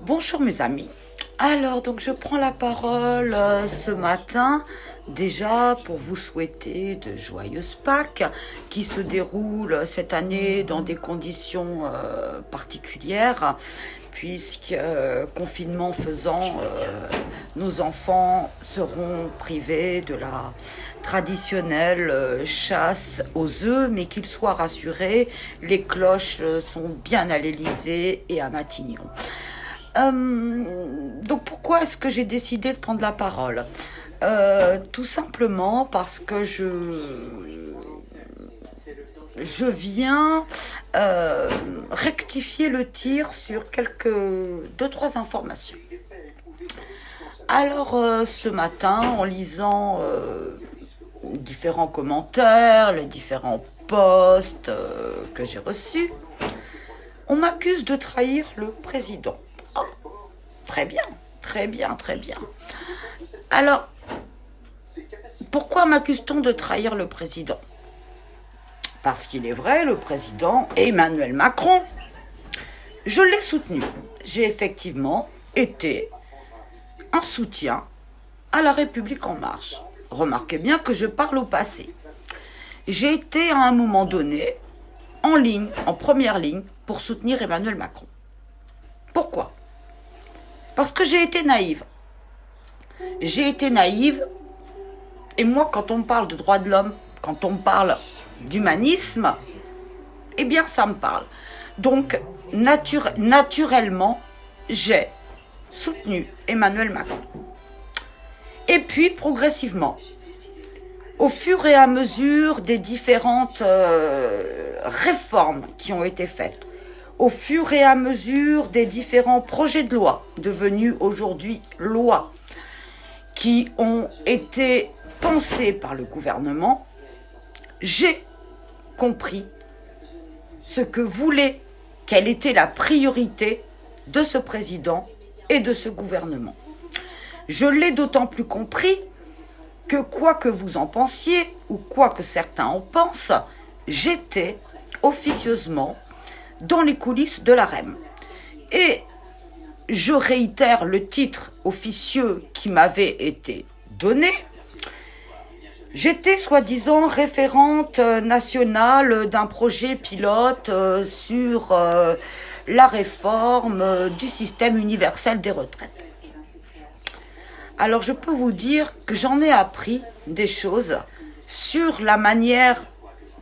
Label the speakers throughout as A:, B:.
A: Bonjour mes amis. Alors donc je prends la parole ce matin déjà pour vous souhaiter de joyeuses Pâques qui se déroulent cette année dans des conditions particulières puisque confinement faisant nos enfants seront privés de la traditionnelle chasse aux œufs, mais qu'ils soient rassurés, les cloches sont bien à l'Élysée et à Matignon. Donc pourquoi est-ce que j'ai décidé de prendre la parole? Tout simplement parce que je viens rectifier le tir sur deux, trois informations. Alors ce matin, en lisant différents commentaires, les différents posts que j'ai reçus, on m'accuse de trahir le président. Oh, très bien, très bien, très bien. Alors, pourquoi m'accuse-t-on de trahir le président? Parce qu'il est vrai, le président Emmanuel Macron, je l'ai soutenu. J'ai effectivement été un soutien à la République en marche. Remarquez bien que je parle au passé. J'ai été à un moment donné en ligne, en première ligne, pour soutenir Emmanuel Macron. Pourquoi? Parce que j'ai été naïve. J'ai été naïve, et moi, quand on me parle de droits de l'homme, quand on me parle d'humanisme, eh bien, ça me parle. Donc, naturellement, j'ai soutenu Emmanuel Macron. Et puis, progressivement, au fur et à mesure des différentes réformes qui ont été faites, au fur et à mesure des différents projets de loi, devenus aujourd'hui lois, qui ont été pensés par le gouvernement, j'ai compris quelle était la priorité de ce président et de ce gouvernement. Je l'ai d'autant plus compris que quoi que vous en pensiez, ou quoi que certains en pensent, j'étais officieusement dans les coulisses de la REM. Et je réitère le titre officieux qui m'avait été donné. J'étais soi-disant référente nationale d'un projet pilote sur la réforme du système universel des retraites. Alors je peux vous dire que j'en ai appris des choses sur la manière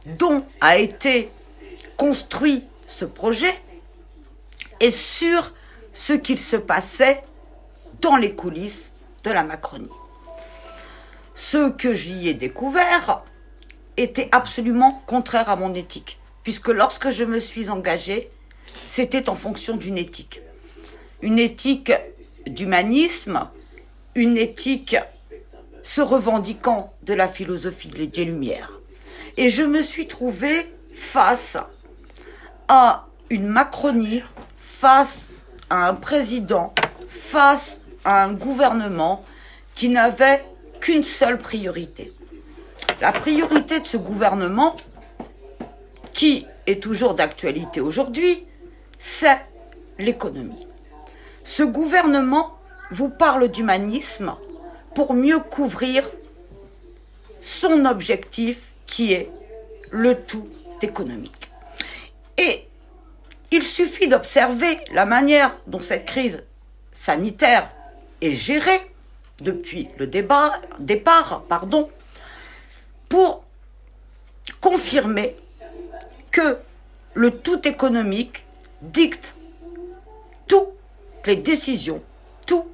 A: dont a été construit ce projet et sur ce qu'il se passait dans les coulisses de la Macronie. Ce que j'y ai découvert était absolument contraire à mon éthique, puisque lorsque je me suis engagée, c'était en fonction d'une éthique d'humanisme, une éthique se revendiquant de la philosophie des Lumières. Et je me suis trouvée face à une Macronie, face à un président, face à un gouvernement qui n'avait qu'une seule priorité. La priorité de ce gouvernement, qui est toujours d'actualité aujourd'hui, c'est l'économie. Ce gouvernement vous parle d'humanisme pour mieux couvrir son objectif qui est le tout économique. Et il suffit d'observer la manière dont cette crise sanitaire est gérée depuis le départ, pour confirmer que le tout économique dicte toutes les décisions, tous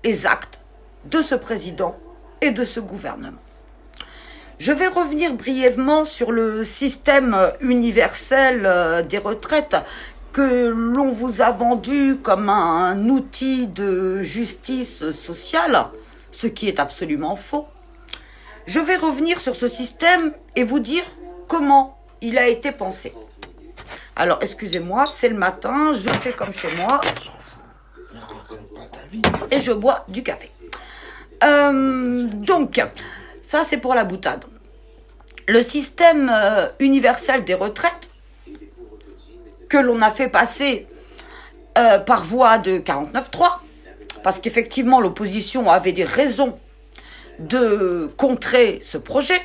A: les actes de ce président et de ce gouvernement. Je vais revenir brièvement sur le système universel des retraites que l'on vous a vendu comme un outil de justice sociale, ce qui est absolument faux. Je vais revenir sur ce système et vous dire comment il a été pensé. Alors, excusez-moi, c'est le matin, je fais comme chez moi et je bois du café. Donc, ça c'est pour la boutade. Le système universel des retraites que l'on a fait passer par voie de 49.3, parce qu'effectivement l'opposition avait des raisons de contrer ce projet.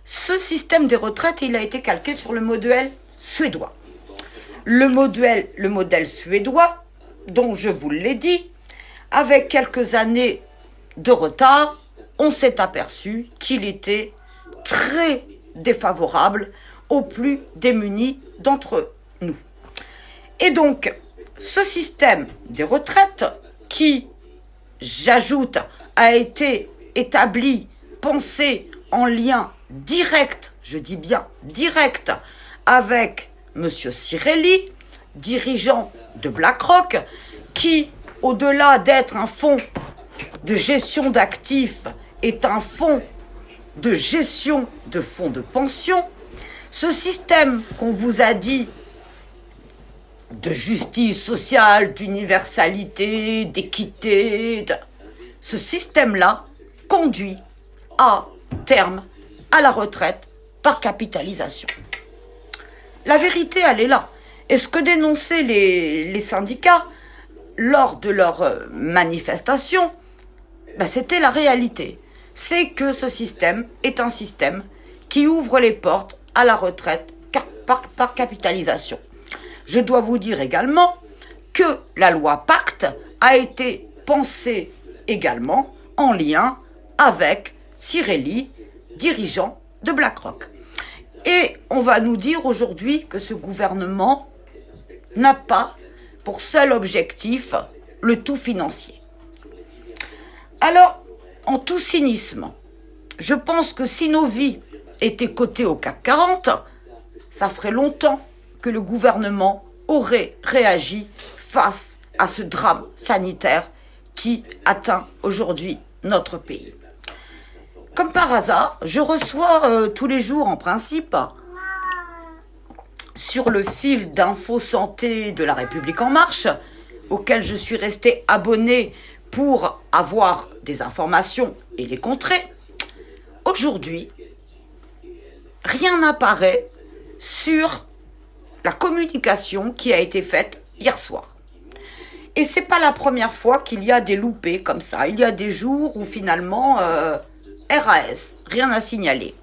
A: Ce système des retraites, il a été calqué sur le modèle suédois. Le modèle suédois, dont je vous l'ai dit, avec quelques années de retard, on s'est aperçu qu'il était très défavorable aux plus démunis d'entre nous. Et donc, ce système des retraites, qui, j'ajoute, a été établi, pensé en lien direct, je dis bien direct, avec M. Cirelli, dirigeant de BlackRock, qui, au-delà d'être un fonds de gestion d'actifs, est un fonds de gestion de fonds de pension. Ce système qu'on vous a dit de justice sociale, d'universalité, d'équité, ce système-là conduit à terme à la retraite par capitalisation. La vérité, elle est là. Et ce que dénonçaient les syndicats lors de leur manifestation, c'était la réalité. C'est que ce système est un système qui ouvre les portes à la retraite par capitalisation. Je dois vous dire également que la loi Pacte a été pensée également en lien avec Cirelli, dirigeant de BlackRock. Et on va nous dire aujourd'hui que ce gouvernement n'a pas pour seul objectif le tout financier. Alors, en tout cynisme, je pense que si nos vies étaient cotées au CAC 40, ça ferait longtemps que le gouvernement aurait réagi face à ce drame sanitaire qui atteint aujourd'hui notre pays. Comme par hasard, je reçois tous les jours en principe sur le fil d'info santé de La République En Marche, auquel je suis restée abonnée pour avoir des informations et les contrer. Aujourd'hui, rien n'apparaît sur la communication qui a été faite hier soir. Et c'est pas la première fois qu'il y a des loupés comme ça. Il y a des jours où finalement, RAS, rien à signaler.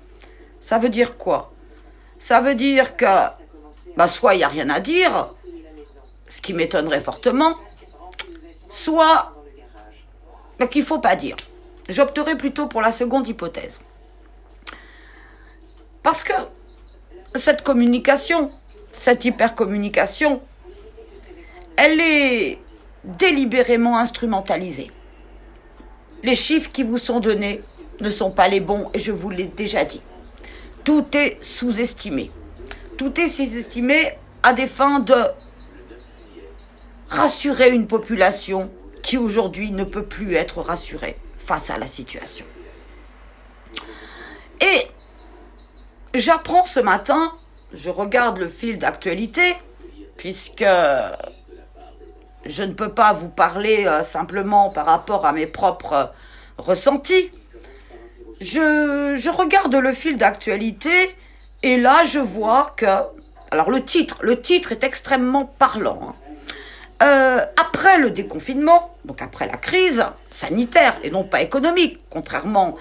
A: Ça veut dire quoi? Ça veut dire que, soit il n'y a rien à dire, ce qui m'étonnerait fortement, soit qu'il ne faut pas dire. J'opterai plutôt pour la seconde hypothèse. Parce que cette communication, cette hypercommunication, elle est délibérément instrumentalisée. Les chiffres qui vous sont donnés ne sont pas les bons et je vous l'ai déjà dit. Tout est sous-estimé. Tout est sous-estimé à des fins de rassurer une population qui aujourd'hui ne peut plus être rassurée face à la situation. Et j'apprends ce matin, je regarde le fil d'actualité, puisque je ne peux pas vous parler simplement par rapport à mes propres ressentis. Je regarde le fil d'actualité et là je vois que... Alors le titre est extrêmement parlant. Après le déconfinement, donc après la crise sanitaire et non pas économique, contrairement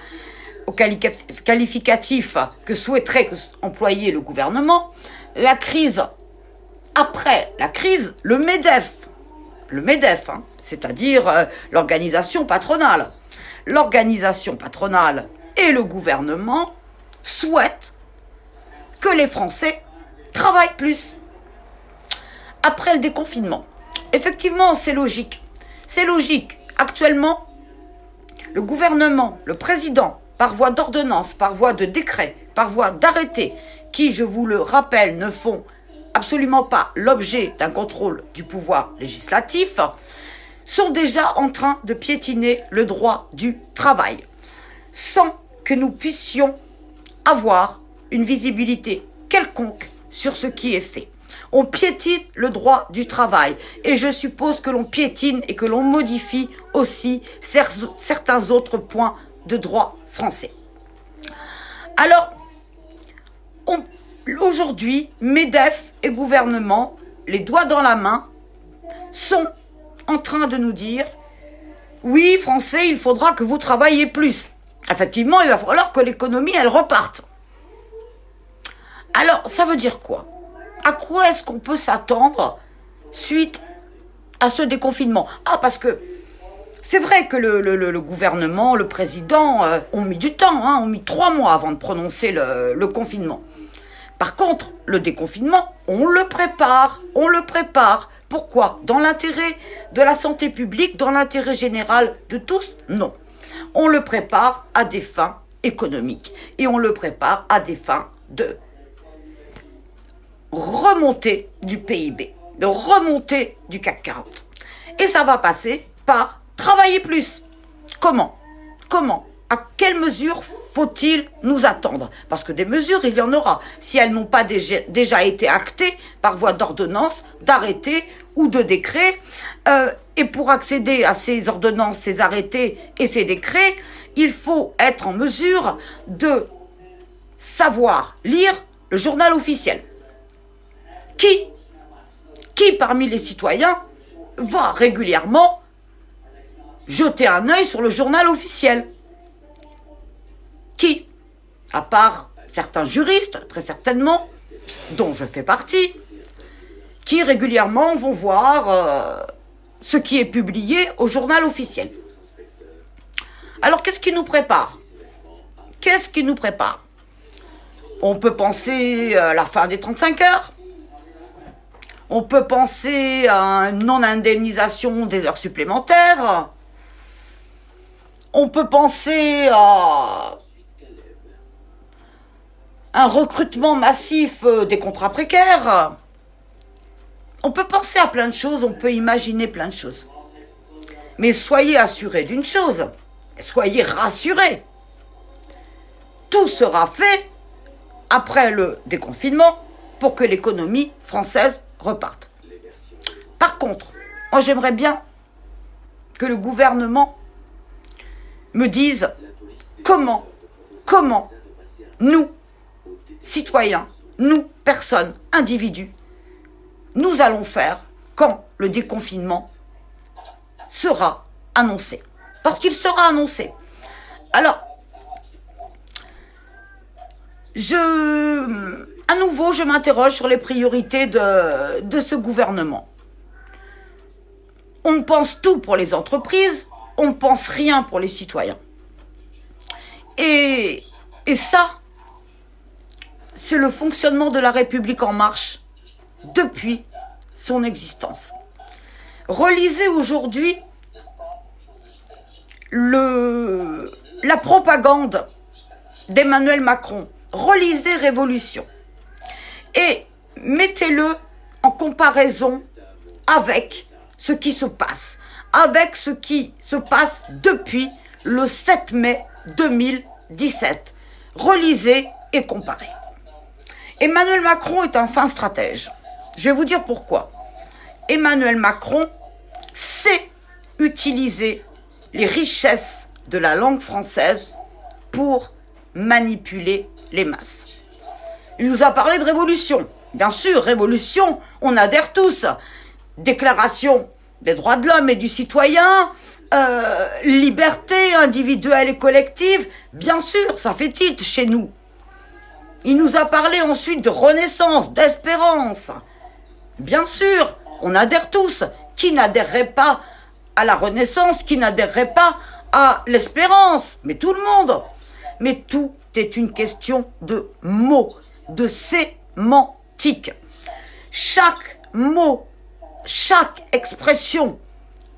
A: au qualificatif que souhaiterait employer le gouvernement, après la crise, le MEDEF, c'est-à-dire l'organisation patronale et le gouvernement souhaitent que les Français travaillent plus. Après le déconfinement, effectivement, c'est logique. C'est logique. Actuellement, le gouvernement, le président, par voie d'ordonnance, par voie de décret, par voie d'arrêté, qui, je vous le rappelle, ne font absolument pas l'objet d'un contrôle du pouvoir législatif, sont déjà en train de piétiner le droit du travail, sans que nous puissions avoir une visibilité quelconque sur ce qui est fait. On piétine le droit du travail et je suppose que l'on piétine et que l'on modifie aussi certains autres points de droit français. Alors, aujourd'hui, MEDEF et gouvernement, les doigts dans la main, sont en train de nous dire « Oui, Français, il faudra que vous travailliez plus. » Effectivement, il va falloir que l'économie, elle reparte. Alors, ça veut dire quoi? À quoi est-ce qu'on peut s'attendre suite à ce déconfinement? Ah, parce que c'est vrai que le gouvernement, le président ont mis du temps, ont mis 3 mois avant de prononcer le confinement. Par contre, le déconfinement, on le prépare. Pourquoi? Dans l'intérêt de la santé publique, dans l'intérêt général de tous? Non. On le prépare à des fins économiques et on le prépare à des fins de remontée du PIB, de remontée du CAC 40. Et ça va passer par travailler plus. Comment? À quelles mesures faut-il nous attendre? Parce que des mesures, il y en aura. Si elles n'ont pas déjà été actées par voie d'ordonnance, d'arrêté ou de décret. Et pour accéder à ces ordonnances, ces arrêtés et ces décrets, il faut être en mesure de savoir lire le journal officiel. Qui parmi les citoyens va régulièrement jeter un œil sur le journal officiel? Qui? À part certains juristes, très certainement, dont je fais partie, qui régulièrement vont voir ce qui est publié au journal officiel. Alors, qu'est-ce qui nous prépare? On peut penser à la fin des 35 heures. On peut penser à une non-indemnisation des heures supplémentaires. On peut penser à un recrutement massif des contrats précaires. On peut penser à plein de choses, on peut imaginer plein de choses. Mais soyez assurés d'une chose, soyez rassurés. Tout sera fait après le déconfinement pour que l'économie française reparte. Par contre, moi j'aimerais bien que le gouvernement me dise comment nous, citoyens, nous, personnes, individus, nous allons faire quand le déconfinement sera annoncé. Parce qu'il sera annoncé. Alors, à nouveau, je m'interroge sur les priorités de ce gouvernement. On pense tout pour les entreprises, on ne pense rien pour les citoyens. Et ça, c'est le fonctionnement de la République en marche depuis son existence. Relisez aujourd'hui la propagande d'Emmanuel Macron. Relisez Révolution. Et mettez-le en comparaison avec ce qui se passe. Avec ce qui se passe depuis le 7 mai 2017. Relisez et comparez. Emmanuel Macron est un fin stratège. Je vais vous dire pourquoi. Emmanuel Macron sait utiliser les richesses de la langue française pour manipuler les masses. Il nous a parlé de révolution. Bien sûr, révolution, on adhère tous. Déclaration des droits de l'homme et du citoyen, liberté individuelle et collective, bien sûr, ça fait tilt chez nous. Il nous a parlé ensuite de renaissance, d'espérance. Bien sûr, on adhère tous. Qui n'adhérerait pas à la renaissance, qui n'adhérerait pas à l'espérance? Mais tout le monde. Mais tout est une question de mots, de sémantique. Chaque mot, chaque expression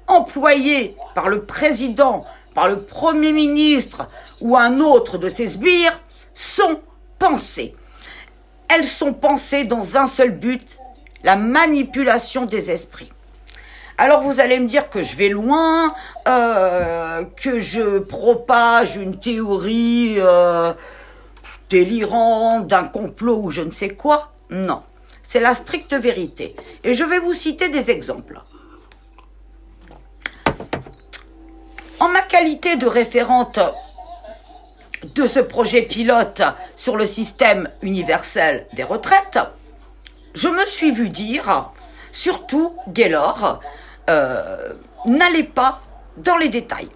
A: employée par le président, par le Premier ministre ou un autre de ses sbires sont pensées. Elles sont pensées dans un seul but, la manipulation des esprits. Alors vous allez me dire que je vais loin, que je propage une théorie délirante d'un complot ou je ne sais quoi. Non, c'est la stricte vérité. Et je vais vous citer des exemples. En ma qualité de référente de ce projet pilote sur le système universel des retraites, je me suis vue dire, surtout dès lors, n'allez pas dans les détails.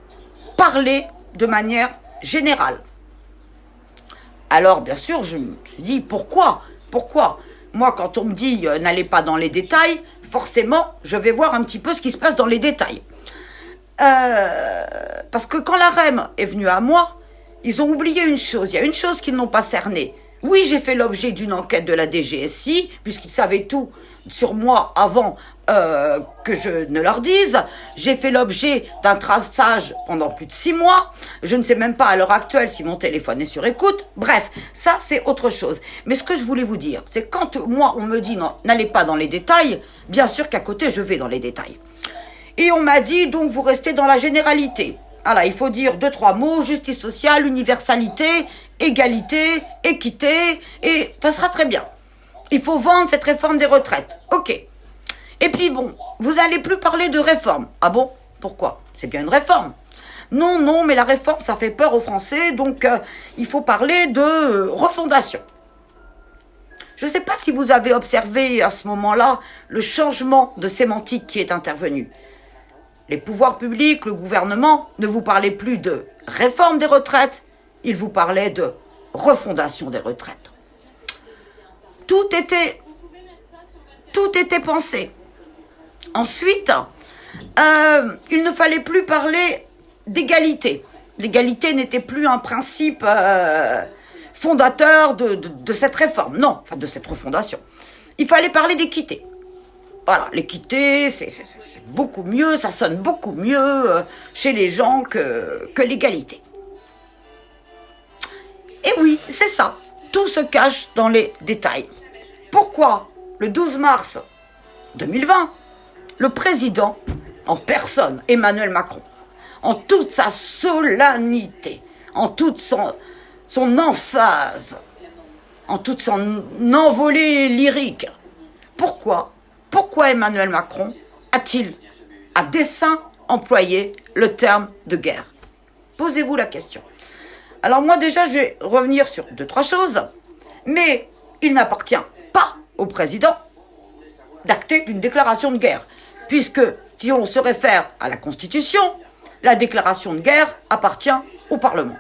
A: Parlez de manière générale. Alors, bien sûr, je me suis dit, pourquoi? Moi, quand on me dit n'allez pas dans les détails, forcément, je vais voir un petit peu ce qui se passe dans les détails. Parce que quand la REM est venue à moi, ils ont oublié une chose. Il y a une chose qu'ils n'ont pas cernée. Oui, j'ai fait l'objet d'une enquête de la DGSI, puisqu'ils savaient tout sur moi avant que je ne leur dise. J'ai fait l'objet d'un traçage pendant plus de 6 mois. Je ne sais même pas à l'heure actuelle si mon téléphone est sur écoute. Bref, ça c'est autre chose. Mais ce que je voulais vous dire, c'est quand moi on me dit non, n'allez pas dans les détails, bien sûr qu'à côté je vais dans les détails. Et on m'a dit donc vous restez dans la généralité. Voilà, il faut dire 2-3 mots, justice sociale, universalité, égalité, équité, et ça sera très bien. Il faut vendre cette réforme des retraites. Ok. Et puis bon, vous n'allez plus parler de réforme. Ah bon? Pourquoi? C'est bien une réforme. Non, mais la réforme, ça fait peur aux Français, donc il faut parler de refondation. Je ne sais pas si vous avez observé à ce moment-là le changement de sémantique qui est intervenu. Les pouvoirs publics, le gouvernement, ne vous parlaient plus de réforme des retraites, ils vous parlaient de refondation des retraites. Tout était pensé. Ensuite, il ne fallait plus parler d'égalité. L'égalité n'était plus un principe fondateur de cette réforme, non, enfin de cette refondation. Il fallait parler d'équité. Voilà, l'équité, c'est beaucoup mieux, ça sonne beaucoup mieux chez les gens que l'égalité. Et oui, c'est ça, tout se cache dans les détails. Pourquoi, le 12 mars 2020, le président, en personne, Emmanuel Macron, en toute sa solennité, en toute son emphase, en toute son envolée lyrique, pourquoi Emmanuel Macron a-t-il à dessein employé le terme de guerre? Posez-vous la question. Alors moi déjà, je vais revenir sur 2-3 choses, mais il n'appartient pas au président d'acter d'une déclaration de guerre, puisque si on se réfère à la Constitution, la déclaration de guerre appartient au Parlement.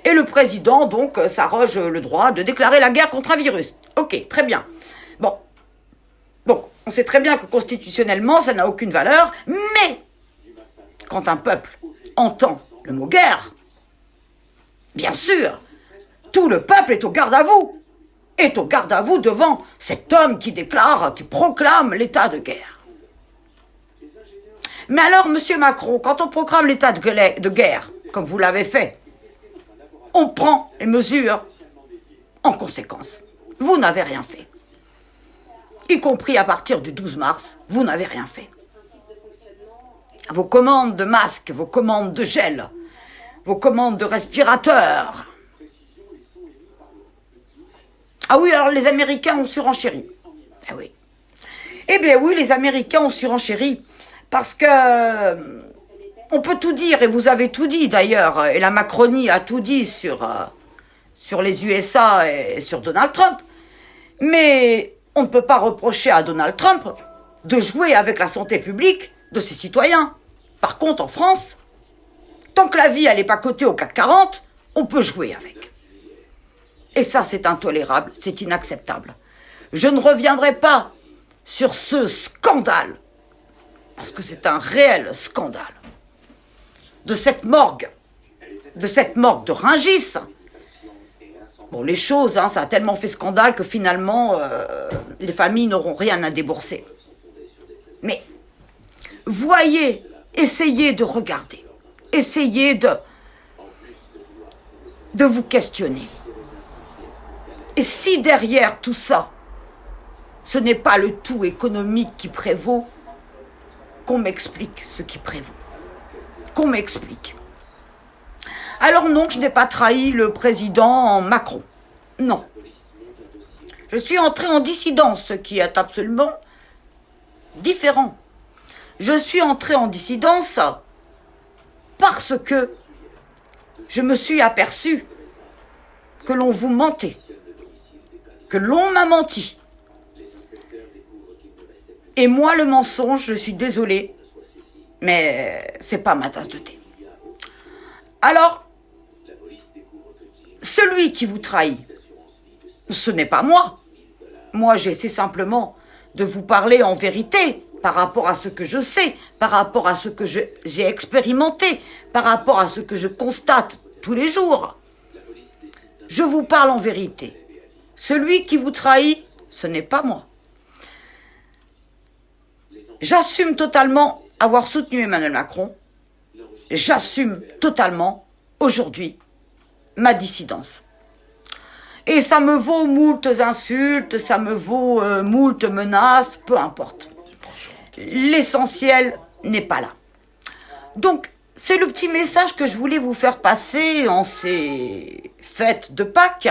A: Et le président, donc, s'arroge le droit de déclarer la guerre contre un virus. Ok, très bien. Bon. Donc, on sait très bien que constitutionnellement, ça n'a aucune valeur, mais quand un peuple entend le mot guerre, bien sûr, tout le peuple est au garde à vous. Est au garde à vous devant cet homme qui déclare, qui proclame l'état de guerre. Mais alors, monsieur Macron, quand on proclame l'état de guerre, comme vous l'avez fait, on prend les mesures en conséquence. Vous n'avez rien fait. Y compris à partir du 12 mars, vous n'avez rien fait. Vos commandes de masques, vos commandes de gel, vos commandes de respirateurs. Ah oui, alors les Américains ont surenchéri. Ah oui. Eh bien oui, les Américains ont surenchéri parce que on peut tout dire, et vous avez tout dit d'ailleurs, et la Macronie a tout dit sur les USA et sur Donald Trump, mais on ne peut pas reprocher à Donald Trump de jouer avec la santé publique de ses citoyens. Par contre, en France, tant que la vie elle n'est pas cotée au CAC 40, on peut jouer avec. Et ça, c'est intolérable, c'est inacceptable. Je ne reviendrai pas sur ce scandale, parce que c'est un réel scandale, de cette morgue de Rungis. Bon, les choses, ça a tellement fait scandale que finalement, les familles n'auront rien à débourser. Mais, voyez, essayez de regarder, essayez de vous questionner. Et si derrière tout ça, ce n'est pas le tout économique qui prévaut, qu'on m'explique ce qui prévaut. Qu'on m'explique. Alors non, je n'ai pas trahi le président Macron. Non. Je suis entrée en dissidence, ce qui est absolument différent. Je suis entrée en dissidence parce que je me suis aperçue que l'on vous mentait, que l'on m'a menti. Et moi, le mensonge, je suis désolée, mais c'est pas ma tasse de thé. Alors, celui qui vous trahit, ce n'est pas moi. Moi, j'essaie simplement de vous parler en vérité par rapport à ce que je sais, par rapport à ce que j'ai expérimenté, par rapport à ce que je constate tous les jours. Je vous parle en vérité. Celui qui vous trahit, ce n'est pas moi. J'assume totalement avoir soutenu Emmanuel Macron. J'assume totalement, aujourd'hui, ma dissidence. Et ça me vaut moult insultes, ça me vaut moult menaces, peu importe. L'essentiel n'est pas là. Donc, c'est le petit message que je voulais vous faire passer en ces fêtes de Pâques.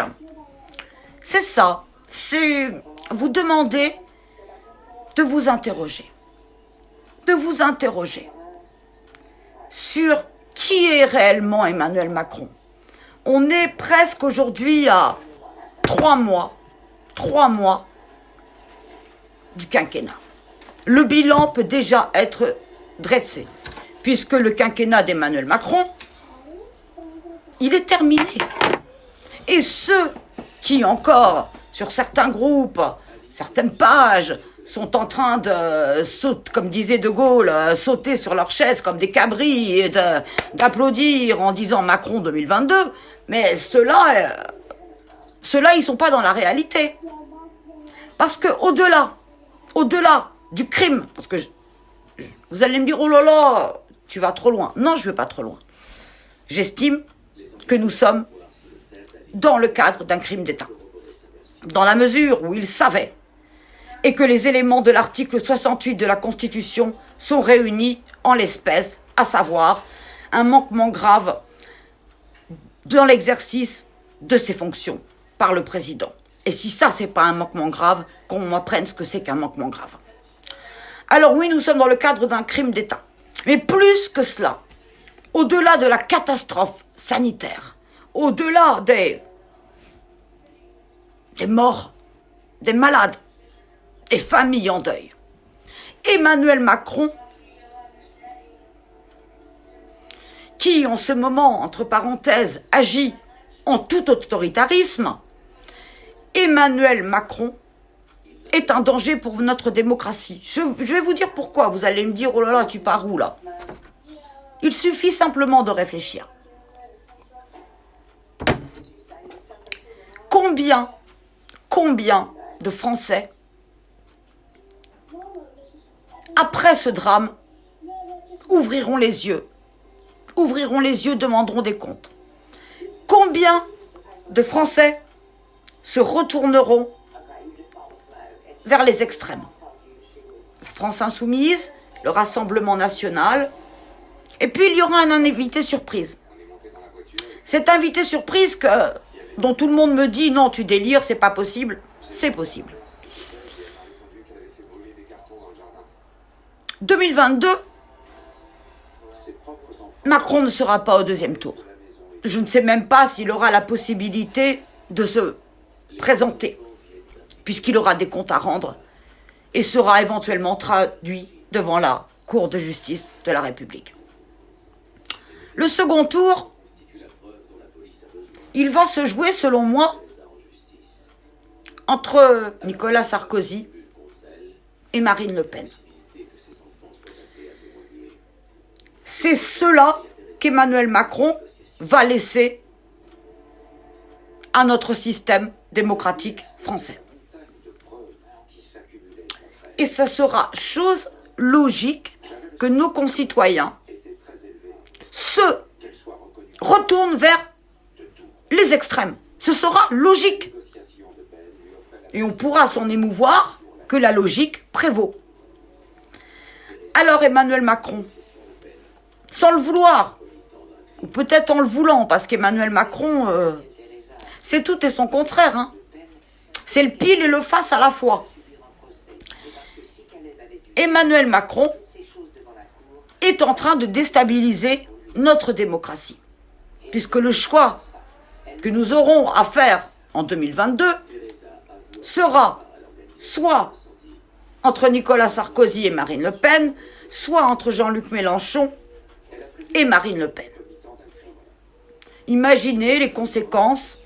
A: C'est ça, c'est vous demander de vous interroger. De vous interroger sur qui est réellement Emmanuel Macron. On est presque aujourd'hui à 3 mois du quinquennat. Le bilan peut déjà être dressé, puisque le quinquennat d'Emmanuel Macron, il est terminé. Et ceux qui encore, sur certains groupes, certaines pages, sont en train de sauter, comme disait De Gaulle, sauter sur leur chaise comme des cabris et d'applaudir en disant Macron 2022, mais ceux-là, ils sont pas dans la réalité. Parce que au-delà du crime, parce que vous allez me dire, oh là là, tu vas trop loin. Non, je vais pas trop loin. J'estime que nous sommes dans le cadre d'un crime d'État. Dans la mesure où ils savaient et que les éléments de l'article 68 de la Constitution sont réunis en l'espèce, à savoir un manquement grave dans l'exercice de ses fonctions par le président. Et si ça, c'est pas un manquement grave, qu'on m'apprenne ce que c'est qu'un manquement grave. Alors oui, nous sommes dans le cadre d'un crime d'État. Mais plus que cela, au-delà de la catastrophe sanitaire, au-delà des morts, des malades, des familles en deuil, Emmanuel Macron, qui en ce moment, entre parenthèses, agit en tout autoritarisme, Emmanuel Macron est un danger pour notre démocratie. Je vais vous dire pourquoi. Vous allez me dire, oh là là, tu pars où là? Il suffit simplement de réfléchir. Combien de Français, après ce drame, ouvriront les yeux, demanderont des comptes? Combien de Français se retourneront vers les extrêmes? La France Insoumise, le Rassemblement National, et puis il y aura un invité surprise. Cet invité surprise dont tout le monde me dit non, tu délires, c'est pas possible. C'est possible. 2022, Macron ne sera pas au deuxième tour. Je ne sais même pas s'il aura la possibilité de se présenter, puisqu'il aura des comptes à rendre et sera éventuellement traduit devant la Cour de justice de la République. Le second tour, il va se jouer, selon moi, entre Nicolas Sarkozy et Marine Le Pen. C'est cela qu'Emmanuel Macron va laisser à notre système démocratique français. Et ça sera chose logique que nos concitoyens se retournent vers les extrêmes. Ce sera logique. Et on pourra s'en émouvoir que la logique prévaut. Alors Emmanuel Macron, sans le vouloir, ou peut-être en le voulant, parce qu'Emmanuel Macron, c'est tout et son contraire. Hein. C'est le pile et le face à la fois. Emmanuel Macron est en train de déstabiliser notre démocratie, puisque le choix que nous aurons à faire en 2022 sera soit entre Nicolas Sarkozy et Marine Le Pen, soit entre Jean-Luc Mélenchon et Marine Le Pen. Imaginez les conséquences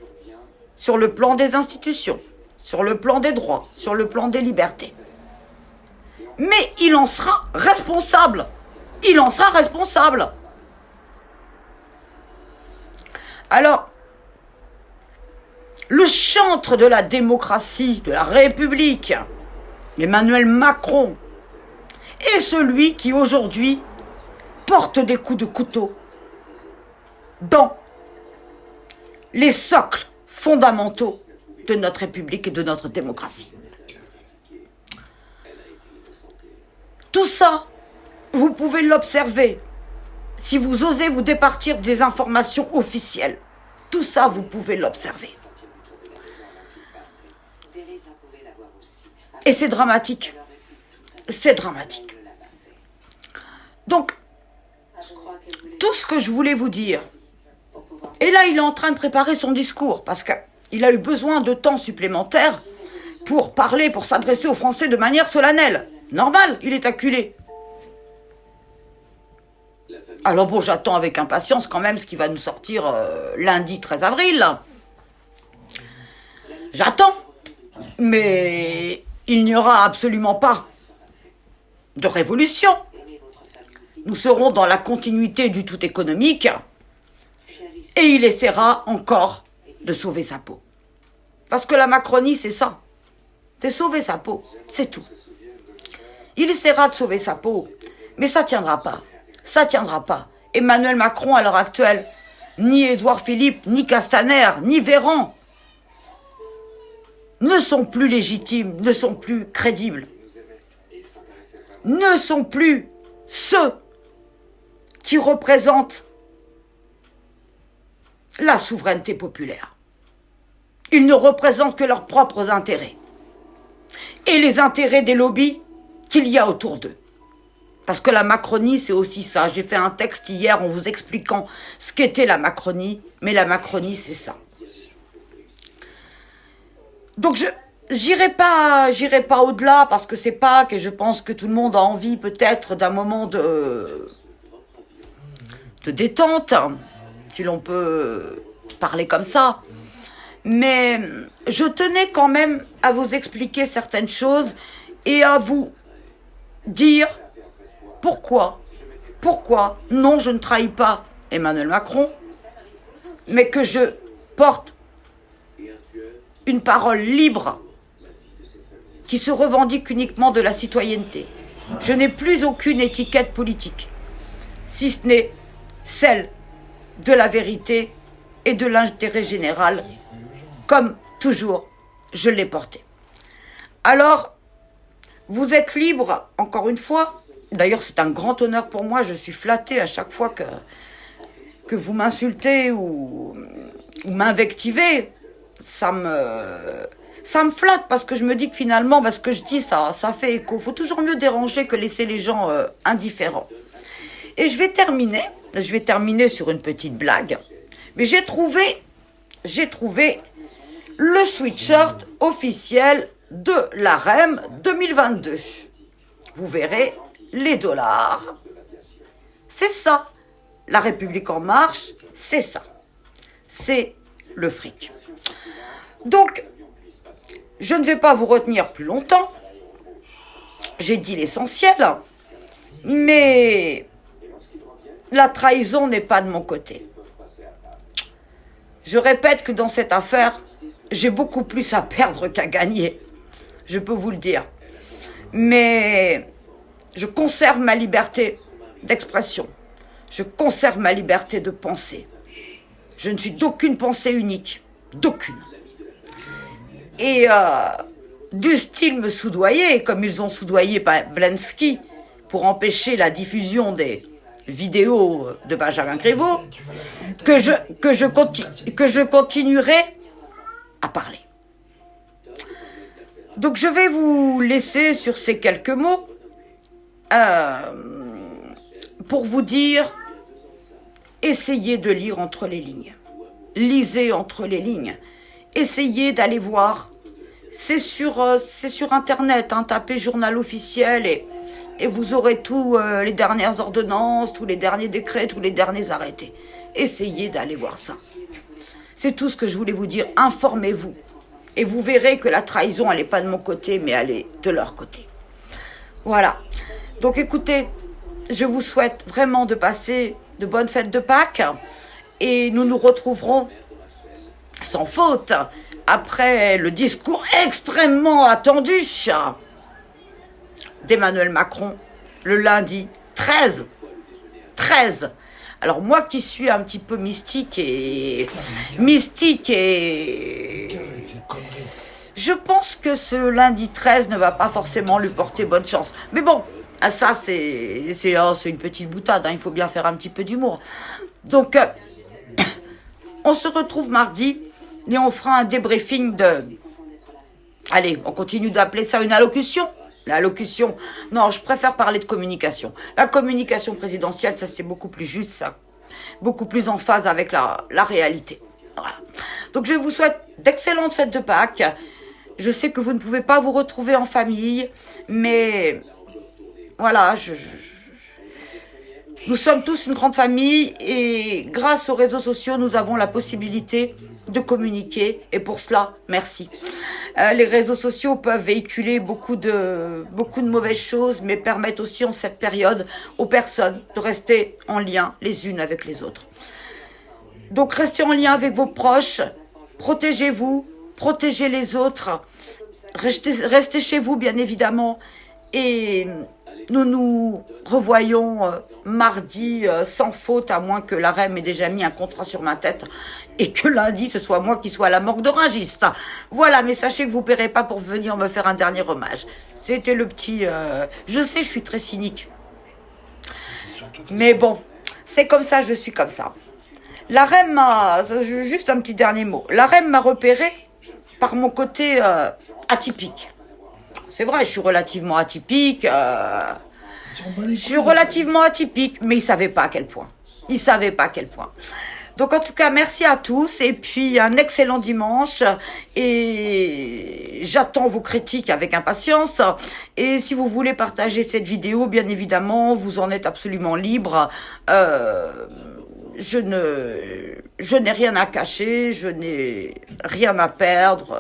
A: sur le plan des institutions, sur le plan des droits, sur le plan des libertés. Mais il en sera responsable. Il en sera responsable. Alors, le chantre de la démocratie, de la République, Emmanuel Macron, est celui qui aujourd'hui porte des coups de couteau dans les socles fondamentaux de notre République et de notre démocratie. Tout ça, vous pouvez l'observer si vous osez vous départir des informations officielles. Tout ça, vous pouvez l'observer. Et c'est dramatique. C'est dramatique. Donc, tout ce que je voulais vous dire, et là, il est en train de préparer son discours, parce qu'il a eu besoin de temps supplémentaire pour parler, pour s'adresser aux Français de manière solennelle. Normal, il est acculé. Alors bon, j'attends avec impatience quand même ce qui va nous sortir lundi 13 avril. J'attends. Mais il n'y aura absolument pas de révolution. Nous serons dans la continuité du tout économique et il essaiera encore de sauver sa peau. Parce que la Macronie, c'est ça. C'est sauver sa peau, c'est tout. Il essaiera de sauver sa peau, mais ça ne tiendra pas. Ça ne tiendra pas. Emmanuel Macron, à l'heure actuelle, ni Édouard Philippe, ni Castaner, ni Véran ne sont plus légitimes, ne sont plus crédibles, ne sont plus ceux qui représentent la souveraineté populaire. Ils ne représentent que leurs propres intérêts et les intérêts des lobbies qu'il y a autour d'eux. Parce que la Macronie, c'est aussi ça. J'ai fait un texte hier en vous expliquant ce qu'était la Macronie, mais la Macronie, c'est ça. Donc, j'irai pas au-delà, parce que c'est Pâques, et je pense que tout le monde a envie peut-être d'un moment de détente, si l'on peut parler comme ça. Mais je tenais quand même à vous expliquer certaines choses et à vous dire pourquoi, non, je ne trahis pas Emmanuel Macron, mais que je porte une parole libre qui se revendique uniquement de la citoyenneté. Je n'ai plus aucune étiquette politique, si ce n'est celle de la vérité et de l'intérêt général, comme toujours je l'ai porté. Alors, vous êtes libre, encore une fois. D'ailleurs, c'est un grand honneur pour moi. Je suis flattée à chaque fois que vous m'insultez ou m'invectivez. Ça me flatte parce que je me dis que finalement, ce que je dis, ça fait écho. Il faut toujours mieux déranger que laisser les gens indifférents. Et je vais terminer sur une petite blague. Mais j'ai trouvé le sweatshirt officiel de l'AREM 2022. Vous verrez, les dollars, c'est ça. La République en marche, c'est ça. C'est le fric. Donc, je ne vais pas vous retenir plus longtemps. J'ai dit l'essentiel, mais la trahison n'est pas de mon côté. Je répète que dans cette affaire, j'ai beaucoup plus à perdre qu'à gagner. Je peux vous le dire. Mais je conserve ma liberté d'expression. Je conserve ma liberté de penser. Je ne suis d'aucune pensée unique. D'aucune. Et du style me soudoyer, comme ils ont soudoyé Blensky pour empêcher la diffusion des vidéos de Benjamin Griveaux, que je continuerai à parler. Donc je vais vous laisser sur ces quelques mots pour vous dire, essayez de lire entre les lignes. Lisez entre les lignes. Essayez d'aller voir c'est sur Internet, hein, tapez journal officiel et vous aurez tous les dernières ordonnances, tous les derniers décrets, tous les derniers arrêtés. Essayez d'aller voir ça. C'est tout ce que je voulais vous dire. Informez-vous. Et vous verrez que la trahison, elle n'est pas de mon côté, mais elle est de leur côté. Voilà. Donc écoutez, je vous souhaite vraiment de passer de bonnes fêtes de Pâques. Et nous nous retrouverons sans faute après le discours extrêmement attendu d'Emmanuel Macron le lundi 13. Alors moi qui suis un petit peu mystique et je pense que ce lundi 13 ne va pas forcément lui porter bonne chance. Mais bon, ça c'est une petite boutade, hein, il faut bien faire un petit peu d'humour. Donc on se retrouve mardi et on fera un débriefing de... Allez, on continue d'appeler ça une allocution. L'allocution, non, je préfère parler de communication. La communication présidentielle, ça c'est beaucoup plus juste, ça. Beaucoup plus en phase avec la réalité. Voilà. Donc je vous souhaite d'excellentes fêtes de Pâques. Je sais que vous ne pouvez pas vous retrouver en famille, mais voilà, nous sommes tous une grande famille et grâce aux réseaux sociaux, nous avons la possibilité de communiquer et pour cela, merci. Les réseaux sociaux peuvent véhiculer beaucoup de mauvaises choses, mais permettent aussi en cette période aux personnes de rester en lien les unes avec les autres. Donc restez en lien avec vos proches, protégez-vous, protégez les autres, restez chez vous bien évidemment et nous nous revoyons mardi sans faute, à moins que la REM ait déjà mis un contrat sur ma tête et que lundi ce soit moi qui sois à la morgue de Rungis. Voilà, mais sachez que vous ne paierez pas pour venir me faire un dernier hommage. C'était le petit... Je sais, je suis très cynique. Mais bon, c'est comme ça, je suis comme ça. La REM m'a... Juste un petit dernier mot. La REM m'a repéré par mon côté atypique. C'est vrai, je suis relativement atypique. Je suis relativement atypique, mais ils ne savaient pas à quel point. Ils ne savaient pas à quel point. Donc en tout cas, merci à tous et puis un excellent dimanche et j'attends vos critiques avec impatience. Et si vous voulez partager cette vidéo, bien évidemment, vous en êtes absolument libre. Je n'ai rien à cacher, je n'ai rien à perdre,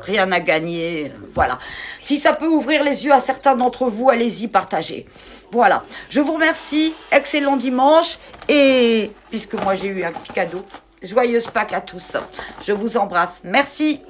A: rien à gagner, voilà. Si ça peut ouvrir les yeux à certains d'entre vous, allez-y, partagez. Voilà, je vous remercie, excellent dimanche, et puisque moi j'ai eu un petit cadeau, joyeuse Pâques à tous. Je vous embrasse, merci.